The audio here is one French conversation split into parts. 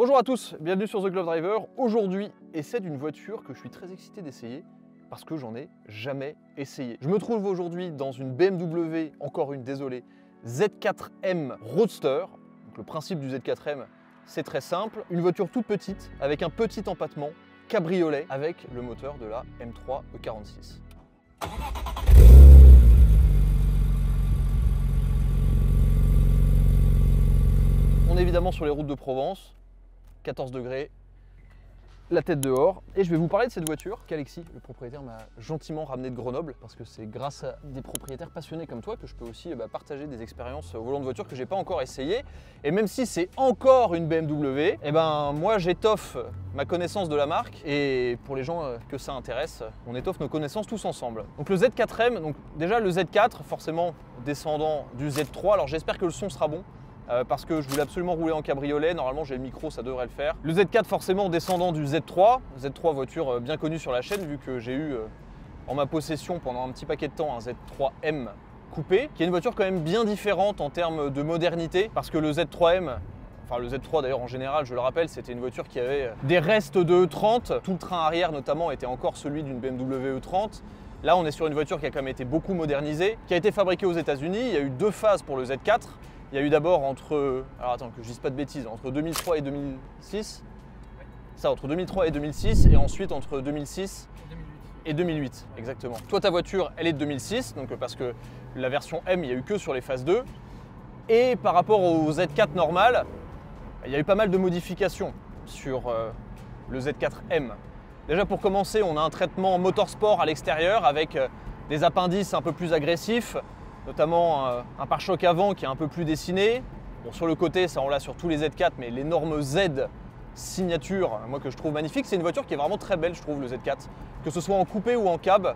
Bonjour à tous, bienvenue sur The Glove Driver. Aujourd'hui, essai d'une voiture que je suis très excité d'essayer parce que j'en ai jamais essayé. Je me trouve aujourd'hui dans une BMW, encore une, désolé, Z4M Roadster. Donc le principe du Z4M, c'est très simple. Une voiture toute petite avec un petit empattement, cabriolet avec le moteur de la M3 E46. On est évidemment sur les routes de Provence, 14 degrés, la tête dehors, et je vais vous parler de cette voiture qu'Alexis, le propriétaire, m'a gentiment ramené de Grenoble, parce que c'est grâce à des propriétaires passionnés comme toi que je peux aussi partager des expériences au volant de voiture que j'ai pas encore essayé. Et même si c'est encore une BMW, moi j'étoffe ma connaissance de la marque, et pour les gens que ça intéresse, on étoffe nos connaissances tous ensemble. Donc le Z4M, donc déjà le Z4, forcément descendant du Z3, alors j'espère que le son sera bon. Parce que je voulais absolument rouler en cabriolet, normalement j'ai le micro, ça devrait le faire. Le Z4 forcément descendant du Z3, Z3 voiture bien connue sur la chaîne vu que j'ai eu en ma possession pendant un petit paquet de temps un Z3M coupé, qui est une voiture quand même bien différente en termes de modernité, parce que le Z3M, enfin le Z3 d'ailleurs en général, je le rappelle, c'était une voiture qui avait des restes de E30, tout le train arrière notamment était encore celui d'une BMW E30. Là on est sur une voiture qui a quand même été beaucoup modernisée, qui a été fabriquée aux États-Unis. Il y a eu deux phases pour le Z4. Il y a eu d'abord entre, alors attends que je dise pas de bêtises, entre 2003 et 2006, ça entre 2003 et 2006, et ensuite entre 2006 et 2008, exactement. Toi ta voiture elle est de 2006, donc parce que la version M il n'y a eu que sur les phases 2, et par rapport au Z4 normal, il y a eu pas mal de modifications sur le Z4M. Déjà pour commencer, on a un traitement motorsport à l'extérieur avec des appendices un peu plus agressifs, notamment un pare-choc avant qui est un peu plus dessiné. Bon, sur le côté, ça on l'a sur tous les Z4, mais l'énorme Z signature, moi que je trouve magnifique, c'est une voiture qui est vraiment très belle, je trouve, le Z4. Que ce soit en coupé ou en cab,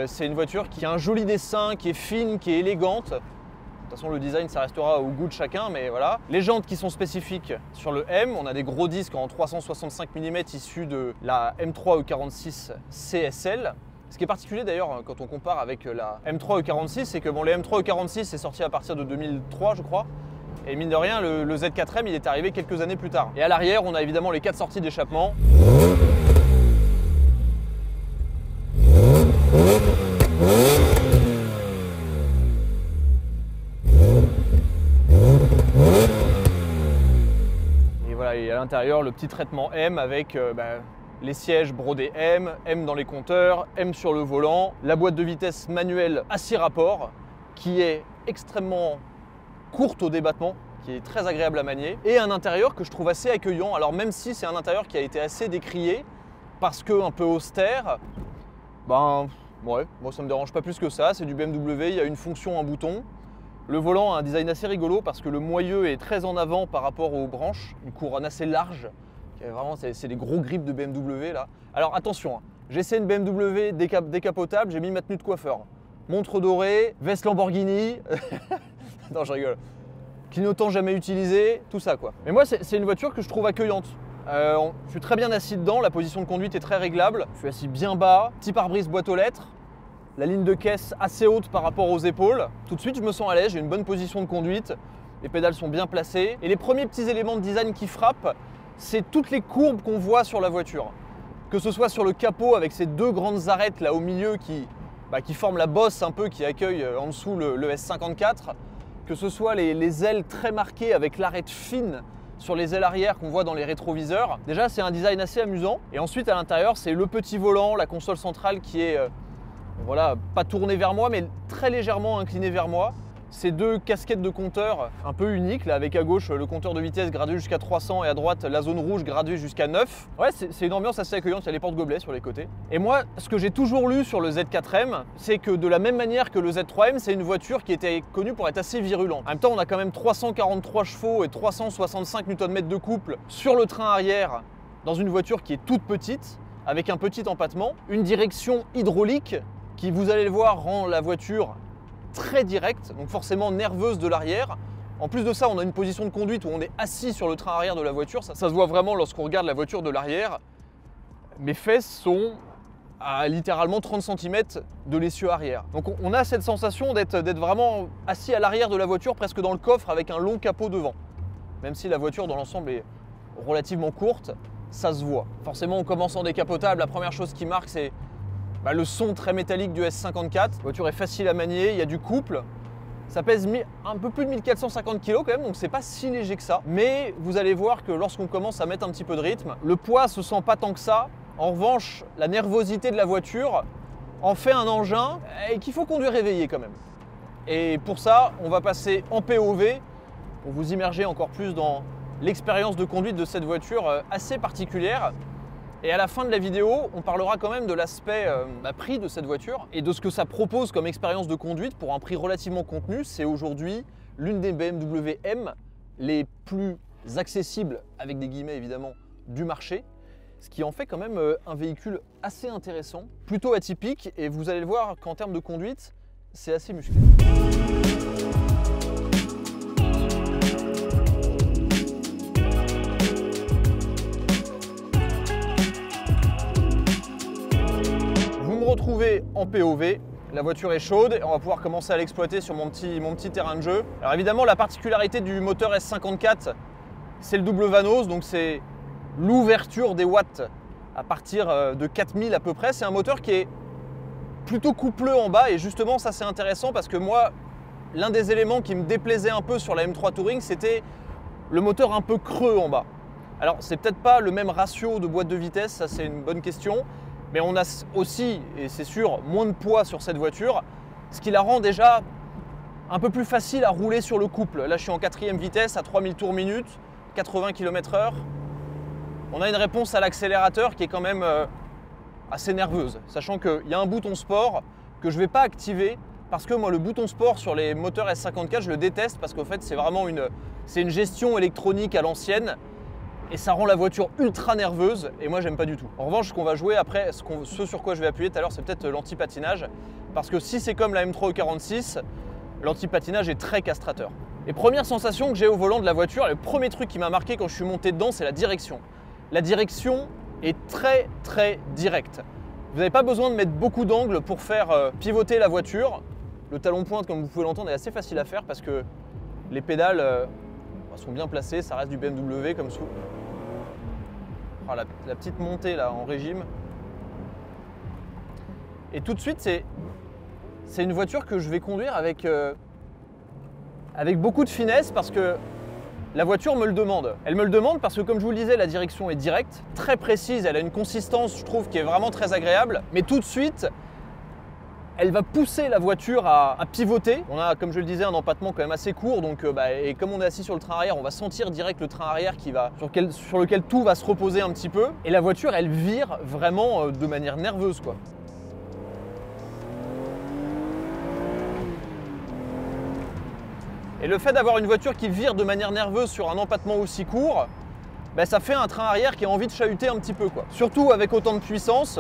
c'est une voiture qui a un joli dessin, qui est fine, qui est élégante. De toute façon, le design, ça restera au goût de chacun, mais voilà. Les jantes qui sont spécifiques sur le M, on a des gros disques en 365 mm issus de la M3 E46 CSL. Ce qui est particulier d'ailleurs quand on compare avec la M3 E46, c'est que bon, les M3 E46 est sorti à partir de 2003 je crois, et mine de rien le Z4M il est arrivé quelques années plus tard. Et à l'arrière on a évidemment les 4 sorties d'échappement. Et voilà, et à l'intérieur le petit traitement M avec les sièges brodés M, M dans les compteurs, M sur le volant, la boîte de vitesse manuelle à 6 rapports qui est extrêmement courte au débattement, qui est très agréable à manier, et un intérieur que je trouve assez accueillant. Alors même si c'est un intérieur qui a été assez décrié parce que un peu austère, ouais, moi ça me dérange pas plus que ça, c'est du BMW, il y a une fonction, un bouton. Le volant a un design assez rigolo parce que le moyeu est très en avant par rapport aux branches, une couronne assez large. Vraiment, c'est des gros grips de BMW là. Alors attention, j'essaie une BMW décapotable, j'ai mis ma tenue de coiffeur. Montre dorée, veste Lamborghini, non je rigole, clignotant jamais utilisé, tout ça quoi. Mais moi c'est une voiture que je trouve accueillante. Je suis très bien assis dedans, la position de conduite est très réglable. Je suis assis bien bas, petit pare-brise boîte aux lettres, la ligne de caisse assez haute par rapport aux épaules. Tout de suite je me sens à l'aise, j'ai une bonne position de conduite, les pédales sont bien placées. Et les premiers petits éléments de design qui frappent, c'est toutes les courbes qu'on voit sur la voiture. Que ce soit sur le capot avec ces deux grandes arêtes là au milieu qui forment la bosse un peu qui accueille en dessous le S54, que ce soit les ailes très marquées avec l'arête fine sur les ailes arrière qu'on voit dans les rétroviseurs. Déjà c'est un design assez amusant. Et ensuite à l'intérieur c'est le petit volant, la console centrale qui est voilà, pas tournée vers moi mais très légèrement inclinée vers moi. Ces deux casquettes de compteurs un peu uniques, là, avec à gauche le compteur de vitesse gradué jusqu'à 300 et à droite la zone rouge graduée jusqu'à 9. Ouais, c'est une ambiance assez accueillante, il y a les portes-gobelets sur les côtés. Et moi, ce que j'ai toujours lu sur le Z4M, c'est que de la même manière que le Z3M, c'est une voiture qui était connue pour être assez virulente. En même temps, on a quand même 343 chevaux et 365 Nm de couple sur le train arrière dans une voiture qui est toute petite, avec un petit empattement, une direction hydraulique qui, vous allez le voir, rend la voiture très directe, donc forcément nerveuse de l'arrière. En plus de ça, on a une position de conduite où on est assis sur le train arrière de la voiture. Ça se voit vraiment lorsqu'on regarde la voiture de l'arrière. Mes fesses sont à littéralement 30 cm de l'essieu arrière. Donc on a cette sensation d'être vraiment assis à l'arrière de la voiture, presque dans le coffre avec un long capot devant. Même si la voiture dans l'ensemble est relativement courte, ça se voit. Forcément, on commence en décapotable, la première chose qui marque, c'est le son très métallique du S54. La voiture est facile à manier, il y a du couple. Ça pèse un peu plus de 1450 kg quand même, donc c'est pas si léger que ça. Mais vous allez voir que lorsqu'on commence à mettre un petit peu de rythme, le poids se sent pas tant que ça. En revanche, la nervosité de la voiture en fait un engin qu'il faut conduire éveillé quand même. Et pour ça, on va passer en POV pour vous immerger encore plus dans l'expérience de conduite de cette voiture assez particulière. Et à la fin de la vidéo, on parlera quand même de l'aspect prix de cette voiture et de ce que ça propose comme expérience de conduite pour un prix relativement contenu. C'est aujourd'hui l'une des BMW M les plus accessibles, avec des guillemets évidemment, du marché. Ce qui en fait quand même un véhicule assez intéressant, plutôt atypique, et vous allez le voir qu'en termes de conduite, c'est assez musclé. Retrouver en POV, la voiture est chaude et on va pouvoir commencer à l'exploiter sur mon petit terrain de jeu. Alors évidemment, la particularité du moteur S54, c'est le double Vanos, donc c'est l'ouverture des watts à partir de 4000 à peu près. C'est un moteur qui est plutôt coupleux en bas et justement ça c'est intéressant parce que moi, l'un des éléments qui me déplaisait un peu sur la M3 Touring, c'était le moteur un peu creux en bas. Alors c'est peut-être pas le même ratio de boîte de vitesse, ça c'est une bonne question. Mais on a aussi, et c'est sûr, moins de poids sur cette voiture, ce qui la rend déjà un peu plus facile à rouler sur le couple. Là, je suis en 4e vitesse à 3000 tours minute, 80 km/h. On a une réponse à l'accélérateur qui est quand même assez nerveuse, sachant qu'il y a un bouton sport que je ne vais pas activer parce que moi, le bouton sport sur les moteurs S54, je le déteste parce qu'en fait, c'est vraiment une gestion électronique à l'ancienne. Et ça rend la voiture ultra nerveuse et moi j'aime pas du tout. En revanche, ce qu'on va jouer après, ce sur quoi je vais appuyer tout à l'heure, c'est peut-être l'anti-patinage. Parce que si c'est comme la M3 E46, l'anti-patinage est très castrateur. Et première sensation que j'ai au volant de la voiture, le premier truc qui m'a marqué quand je suis monté dedans, c'est la direction. La direction est très très directe. Vous n'avez pas besoin de mettre beaucoup d'angles pour faire pivoter la voiture. Le talon pointe, comme vous pouvez l'entendre, est assez facile à faire parce que les pédales sont bien placées, ça reste du BMW comme sous. Ah, la petite montée là en régime. Et tout de suite, c'est une voiture que je vais conduire avec beaucoup de finesse parce que la voiture me le demande. Elle me le demande parce que, comme je vous le disais, la direction est directe, très précise, elle a une consistance, je trouve, qui est vraiment très agréable. Mais tout de suite, elle va pousser la voiture à pivoter. On a, comme je le disais, un empattement quand même assez court, donc et comme on est assis sur le train arrière, on va sentir direct le train arrière sur lequel tout va se reposer un petit peu. Et la voiture, elle vire vraiment de manière nerveuse, quoi. Et le fait d'avoir une voiture qui vire de manière nerveuse sur un empattement aussi court, ça fait un train arrière qui a envie de chahuter un petit peu, quoi. Surtout avec autant de puissance.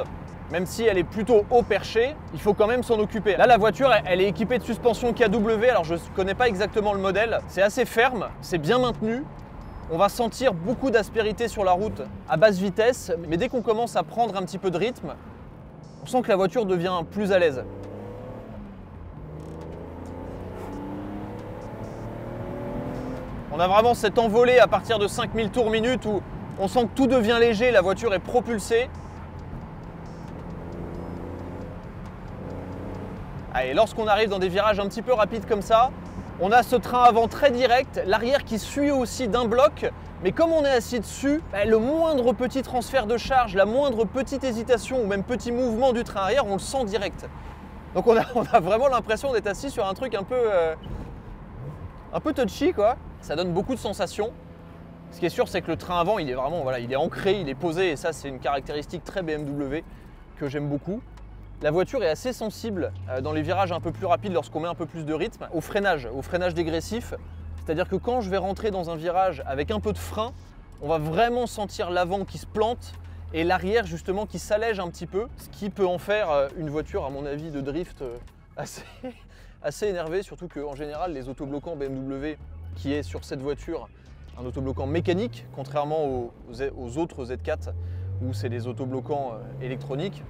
Même si elle est plutôt haut perchée, il faut quand même s'en occuper. Là, la voiture, elle est équipée de suspension KW, alors je ne connais pas exactement le modèle. C'est assez ferme, c'est bien maintenu. On va sentir beaucoup d'aspérité sur la route à basse vitesse, mais dès qu'on commence à prendre un petit peu de rythme, on sent que la voiture devient plus à l'aise. On a vraiment cette envolée à partir de 5000 tours minute où on sent que tout devient léger, la voiture est propulsée. Et lorsqu'on arrive dans des virages un petit peu rapides comme ça, on a ce train avant très direct, l'arrière qui suit aussi d'un bloc, mais comme on est assis dessus, le moindre petit transfert de charge, la moindre petite hésitation ou même petit mouvement du train arrière, on le sent direct. Donc on a vraiment l'impression d'être assis sur un truc un peu touchy, quoi. Ça donne beaucoup de sensations. Ce qui est sûr, c'est que le train avant, il est vraiment, voilà, il est ancré, il est posé, et ça, c'est une caractéristique très BMW que j'aime beaucoup. La voiture est assez sensible dans les virages un peu plus rapides lorsqu'on met un peu plus de rythme au freinage dégressif. C'est-à-dire que quand je vais rentrer dans un virage avec un peu de frein, on va vraiment sentir l'avant qui se plante et l'arrière justement qui s'allège un petit peu, ce qui peut en faire une voiture, à mon avis, de drift assez énervée, surtout qu'en général, les autobloquants BMW qui est sur cette voiture un autobloquant mécanique, contrairement aux autres Z4 où c'est des autobloquants électroniques.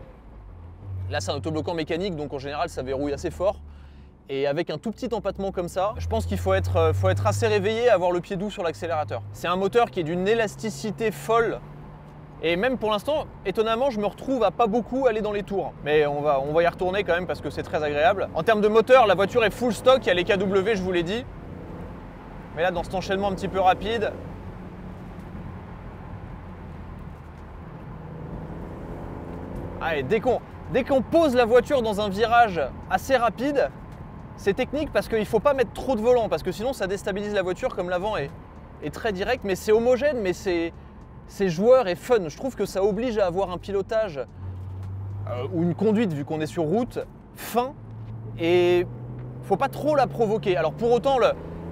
Là, c'est un autobloquant mécanique, donc en général, ça verrouille assez fort. Et avec un tout petit empattement comme ça, je pense qu'il faut être assez réveillé, avoir le pied doux sur l'accélérateur. C'est un moteur qui est d'une élasticité folle. Et même pour l'instant, étonnamment, je me retrouve à pas beaucoup aller dans les tours. Mais on va y retourner quand même parce que c'est très agréable. En termes de moteur, la voiture est full stock, il y a les KW, je vous l'ai dit. Mais là, dans cet enchaînement un petit peu rapide, allez, dès qu'on pose la voiture dans un virage assez rapide, c'est technique parce qu'il ne faut pas mettre trop de volant, parce que sinon ça déstabilise la voiture comme l'avant est très direct, mais c'est homogène, mais c'est joueur et fun. Je trouve que ça oblige à avoir un pilotage ou une conduite, vu qu'on est sur route, fin, et faut pas trop la provoquer. Alors pour autant,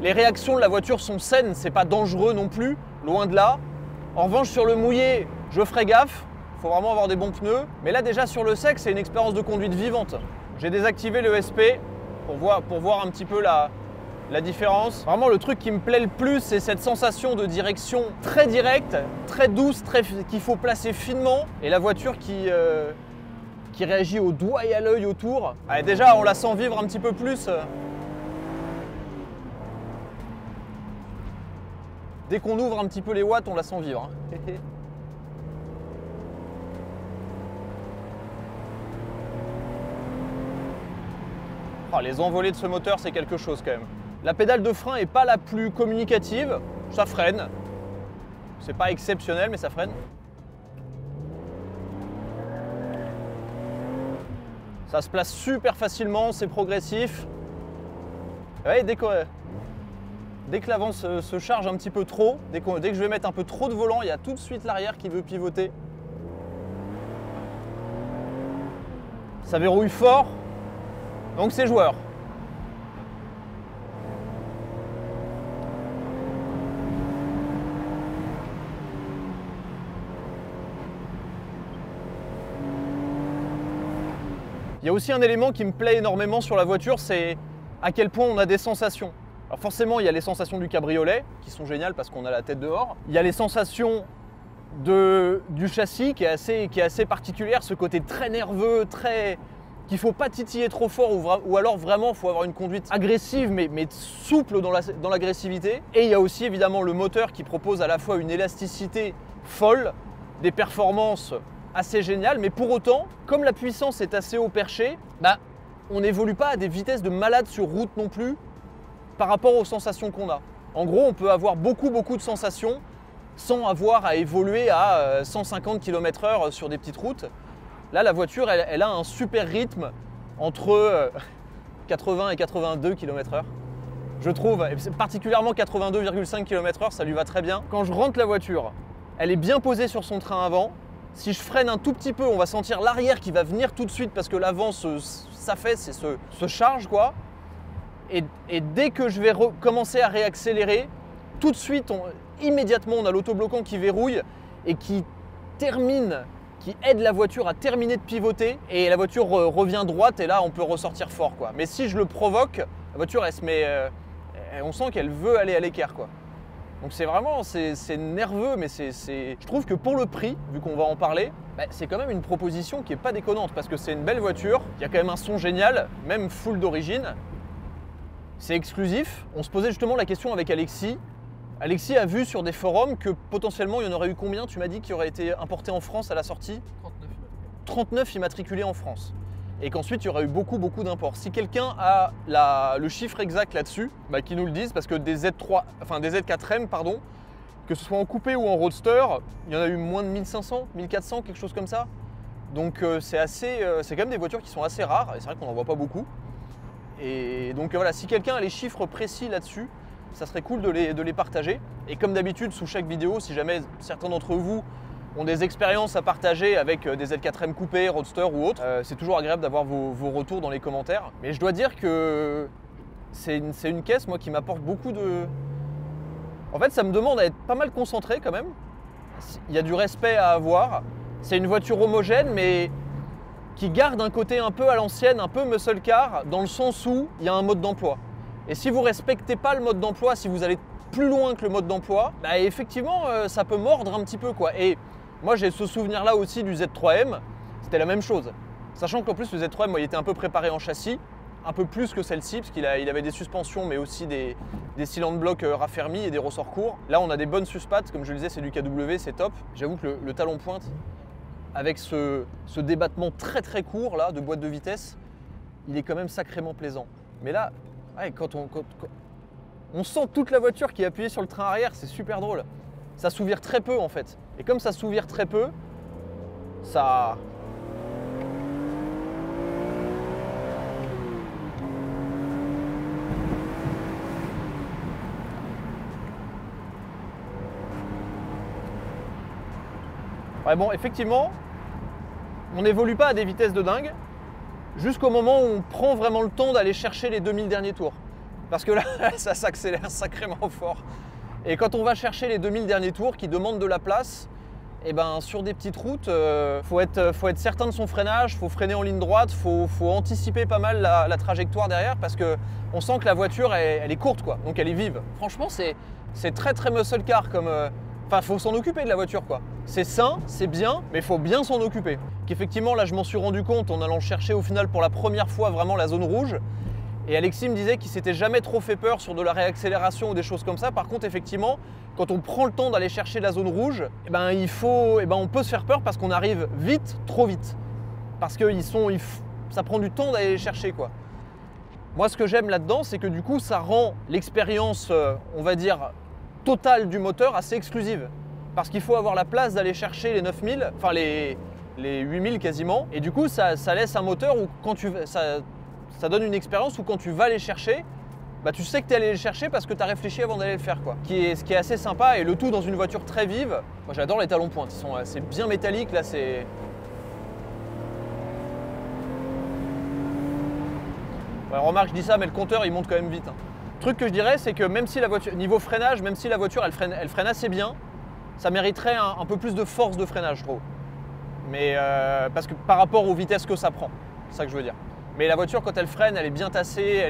les réactions de la voiture sont saines, c'est pas dangereux non plus, loin de là. En revanche, sur le mouillé, je ferai gaffe, faut vraiment avoir des bons pneus. Mais là déjà sur le sec, c'est une expérience de conduite vivante. J'ai désactivé le SP pour voir un petit peu la différence. Vraiment, le truc qui me plaît le plus, c'est cette sensation de direction très directe, très douce, qu'il faut placer finement. Et la voiture qui réagit au doigt et à l'œil autour. Allez, déjà, on la sent vivre un petit peu plus. Dès qu'on ouvre un petit peu les watts, on la sent vivre. Oh, les envolées de ce moteur, c'est quelque chose quand même. La pédale de frein n'est pas la plus communicative, ça freine. C'est pas exceptionnel, mais ça freine. Ça se place super facilement, c'est progressif. Ouais, dès que l'avant se charge un petit peu trop, dès que je vais mettre un peu trop de volant, il y a tout de suite l'arrière qui veut pivoter. Ça verrouille fort, donc c'est joueur. Il y a aussi un élément qui me plaît énormément sur la voiture, c'est à quel point on a des sensations. Alors forcément, il y a les sensations du cabriolet, qui sont géniales parce qu'on a la tête dehors. Il y a les sensations du châssis qui est assez particulière, ce côté très nerveux, qu'il ne faut pas titiller trop fort, ou alors vraiment il faut avoir une conduite agressive mais souple dans l'agressivité. Et il y a aussi évidemment le moteur qui propose à la fois une élasticité folle, des performances assez géniales, mais pour autant, comme la puissance est assez haut perché, on n'évolue pas à des vitesses de malade sur route non plus par rapport aux sensations qu'on a. En gros, on peut avoir beaucoup de sensations sans avoir à évoluer à 150 km/h sur des petites routes. Là, la voiture, elle a un super rythme entre 80 et 82 km/h. Je trouve, et particulièrement 82,5 km/h, ça lui va très bien. Quand je rentre la voiture, elle est bien posée sur son train avant. Si je freine un tout petit peu, on va sentir l'arrière qui va venir tout de suite parce que l'avant s'affaisse et se charge, quoi. Et dès que je vais commencer à réaccélérer, tout de suite, immédiatement, on a l'autobloquant qui verrouille et qui aide la voiture à terminer de pivoter, et la voiture revient droite, et là on peut ressortir fort, quoi. Mais si je le provoque, la voiture elle se met, on sent qu'elle veut aller à l'équerre, quoi. Donc c'est vraiment, c'est nerveux, mais je trouve que pour le prix, vu qu'on va en parler, c'est quand même une proposition qui est pas déconnante, parce que c'est une belle voiture, il y a quand même un son génial, même full d'origine, c'est exclusif. On se posait justement la question avec Alexis. Alexis a vu sur des forums que potentiellement il y en aurait eu combien, tu m'as dit, qui auraient été importés en France à la sortie? 39 immatriculés en France. Et qu'ensuite il y aurait eu beaucoup d'imports. Si quelqu'un a le chiffre exact là-dessus, qu'il nous le dise, parce que des Z4M, pardon, que ce soit en coupé ou en roadster, il y en a eu moins de 1500, 1400, quelque chose comme ça. Donc c'est quand même des voitures qui sont assez rares, et c'est vrai qu'on n'en voit pas beaucoup. Et donc voilà, si quelqu'un a les chiffres précis là-dessus, ça serait cool de les partager. Et comme d'habitude, sous chaque vidéo, si jamais certains d'entre vous ont des expériences à partager avec des Z4M coupés, roadster ou autres, c'est toujours agréable d'avoir vos retours dans les commentaires. Mais je dois dire que c'est une caisse, moi, qui m'apporte beaucoup de... En fait, ça me demande à être pas mal concentré quand même. Il y a du respect à avoir. C'est une voiture homogène, mais qui garde un côté un peu à l'ancienne, un peu muscle car, dans le sens où il y a un mode d'emploi. Et si vous ne respectez pas le mode d'emploi, si vous allez plus loin que le mode d'emploi, effectivement, ça peut mordre un petit peu, quoi. Et moi, j'ai ce souvenir-là aussi du Z3M, c'était la même chose. Sachant qu'en plus, le Z3M, il était un peu préparé en châssis, un peu plus que celle-ci, parce qu'il avait des suspensions, mais aussi des cylindres blocs raffermis et des ressorts courts. Là, on a des bonnes suspattes, comme je le disais, c'est du KW, c'est top. J'avoue que le talon pointe, avec ce débattement très très court là, de boîte de vitesse, il est quand même sacrément plaisant. Mais là, ouais, quand on sent toute la voiture qui est appuyée sur le train arrière, c'est super drôle. Ça s'ouvre très peu en fait. Et comme ça s'ouvre très peu, ça... Ouais, bon, effectivement, on n'évolue pas à des vitesses de dingue jusqu'au moment où on prend vraiment le temps d'aller chercher les 2000 derniers tours. Parce que là, ça s'accélère sacrément fort. Et quand on va chercher les 2000 derniers tours qui demandent de la place, et ben sur des petites routes, faut être certain de son freinage, faut freiner en ligne droite, faut anticiper pas mal la trajectoire derrière parce qu'on sent que la voiture elle est courte quoi, donc elle est vive. Franchement c'est très très muscle car comme... Enfin, faut s'en occuper de la voiture quoi. C'est sain, c'est bien, mais il faut bien s'en occuper. Qu'effectivement, là je m'en suis rendu compte en allant chercher au final pour la première fois vraiment la zone rouge. Et Alexis me disait qu'il s'était jamais trop fait peur sur de la réaccélération ou des choses comme ça. Par contre, effectivement, quand on prend le temps d'aller chercher la zone rouge, eh ben, on peut se faire peur parce qu'on arrive vite, trop vite. Parce que ça prend du temps d'aller les chercher quoi. Moi, ce que j'aime là-dedans, c'est que du coup, ça rend l'expérience, on va dire, totale du moteur assez exclusive. Parce qu'il faut avoir la place d'aller chercher les 9000, enfin les 8000 quasiment. Et du coup, ça laisse un moteur où quand ça donne une expérience où quand tu vas les chercher, bah, tu sais que tu es allé les chercher parce que tu as réfléchi avant d'aller le faire quoi. Ce qui est assez sympa et le tout dans une voiture très vive. Moi j'adore les talons pointes, c'est bien métallique là, c'est... Ouais, remarque, je dis ça mais le compteur il monte quand même vite. Hein. Le truc que je dirais c'est que même si la voiture, niveau freinage, même si la voiture elle freine assez bien, ça mériterait un peu plus de force de freinage je trouve. Mais parce que par rapport aux vitesses que ça prend, c'est ça que je veux dire. Mais la voiture, quand elle freine, elle est bien tassée,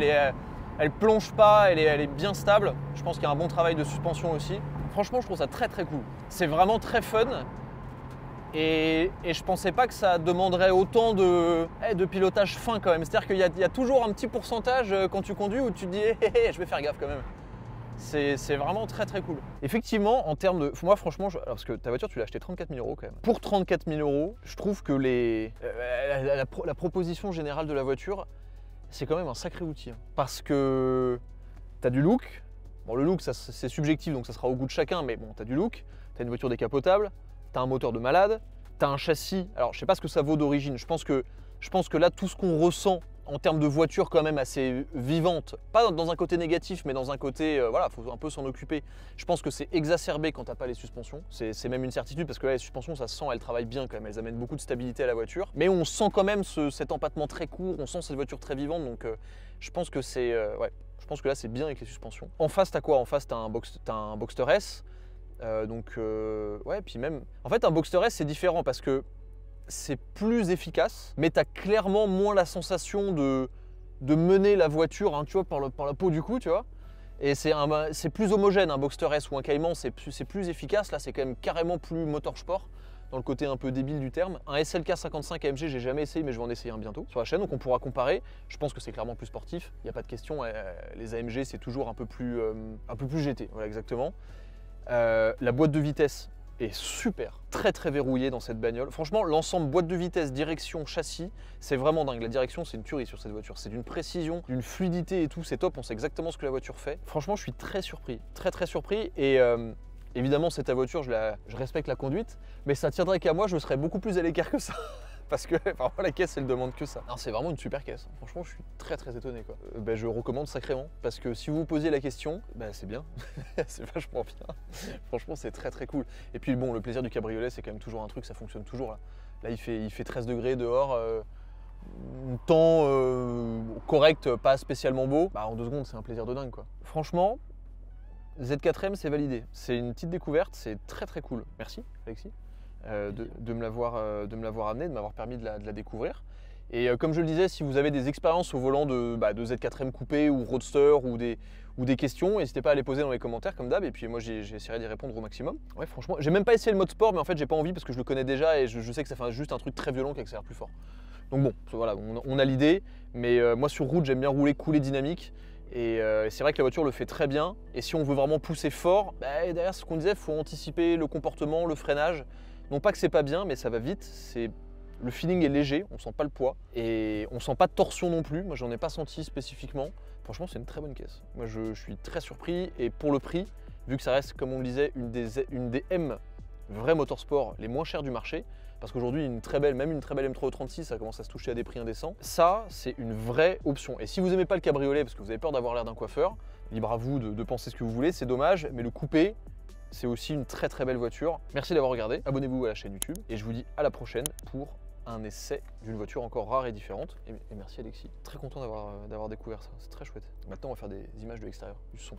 elle plonge pas, elle est bien stable. Je pense qu'il y a un bon travail de suspension aussi. Franchement, je trouve ça très très cool. C'est vraiment très fun. Et je pensais pas que ça demanderait autant de pilotage fin quand même. C'est-à-dire qu'il y a toujours un petit pourcentage quand tu conduis où tu te dis je vais faire gaffe quand même. C'est vraiment très très cool. Effectivement, en termes de... Moi franchement, parce que ta voiture tu l'as acheté 34 000 € quand même. Pour 34 000 €, je trouve que la proposition générale de la voiture, c'est quand même un sacré outil. Hein. Parce que tu as du look. Bon, le look c'est subjectif donc ça sera au goût de chacun, mais bon, tu as du look. Tu as une voiture décapotable, tu as un moteur de malade, tu as un châssis. Alors je sais pas ce que ça vaut d'origine. Je pense que là, tout ce qu'on ressent en termes de voiture quand même assez vivante, pas dans un côté négatif, mais dans un côté, voilà, faut un peu s'en occuper. Je pense que c'est exacerbé quand t'as pas les suspensions. C'est même une certitude parce que là, les suspensions, ça se sent, elles travaillent bien quand même, elles amènent beaucoup de stabilité à la voiture. Mais on sent quand même cet empattement très court, on sent cette voiture très vivante, donc je pense que c'est, ouais, je pense que là c'est bien avec les suspensions. En face, t'as quoi? En face, t'as un Boxster S, ouais, puis même, en fait, un Boxster S c'est différent parce que c'est plus efficace, mais tu as clairement moins la sensation de mener la voiture, hein, tu vois, par la peau du cou, tu vois. Et c'est plus homogène, un Boxster S ou un Cayman, c'est plus efficace. Là, c'est quand même carrément plus motorsport, dans le côté un peu débile du terme. Un SLK 55 AMG, j'ai jamais essayé, mais je vais en essayer un bientôt sur la chaîne, donc on pourra comparer. Je pense que c'est clairement plus sportif, il n'y a pas de question. Les AMG, c'est toujours un peu plus GT, voilà exactement. La boîte de vitesse est super, très très verrouillé dans cette bagnole. Franchement, l'ensemble boîte de vitesse, direction, châssis, c'est vraiment dingue. La direction, c'est une tuerie sur cette voiture. C'est d'une précision, d'une fluidité et tout, c'est top. On sait exactement ce que la voiture fait. Franchement, je suis très surpris, très surpris. Et évidemment, c'est ta voiture, je respecte la conduite, mais ça tiendrait qu'à moi, je serais beaucoup plus à l'écart que ça. Parce que vraiment, la caisse, elle demande que ça. C'est vraiment une super caisse. Franchement, je suis très étonné, quoi. Je recommande sacrément. Parce que si vous vous posiez la question, c'est bien. C'est vachement bien. Franchement, c'est très cool. Et puis bon, le plaisir du cabriolet, c'est quand même toujours un truc, ça fonctionne toujours là. Là, il fait 13 degrés dehors. Temps correct, pas spécialement beau. En 2 secondes, c'est un plaisir de dingue, quoi. Franchement, Z4M, c'est validé. C'est une petite découverte, c'est très cool. Merci, Alexis. De me l'avoir amené, de m'avoir permis de la découvrir. Et comme je le disais, si vous avez des expériences au volant de Z4M coupé ou Roadster ou des questions, n'hésitez pas à les poser dans les commentaires comme d'hab, et puis moi j'essaierai d'y répondre au maximum. Ouais, franchement, j'ai même pas essayé le mode sport, mais en fait j'ai pas envie parce que je le connais déjà et je sais que ça fait juste un truc très violent qui accélère plus fort. Donc bon, voilà, on a l'idée, mais moi sur route j'aime bien rouler cool et dynamique. Et c'est vrai que la voiture le fait très bien. Et si on veut vraiment pousser fort, bah, derrière ce qu'on disait, il faut anticiper le comportement, le freinage. Non pas que c'est pas bien, mais ça va vite. Le feeling est léger, on sent pas le poids. Et on sent pas de torsion non plus. Moi j'en ai pas senti spécifiquement. Franchement c'est une très bonne caisse. Moi je suis très surpris. Et pour le prix, vu que ça reste, comme on le disait, une des M vrais motorsport les moins chers du marché, parce qu'aujourd'hui même une très belle M3E36, ça commence à se toucher à des prix indécents. Ça, c'est une vraie option. Et si vous n'aimez pas le cabriolet parce que vous avez peur d'avoir l'air d'un coiffeur, libre à vous de penser ce que vous voulez, c'est dommage, mais le coupé, c'est aussi une très très belle voiture. Merci d'avoir regardé, abonnez-vous à la chaîne YouTube, et je vous dis à la prochaine pour un essai d'une voiture encore rare et différente. Et merci Alexis, très content d'avoir découvert ça, c'est très chouette. Maintenant on va faire des images de l'extérieur, du son.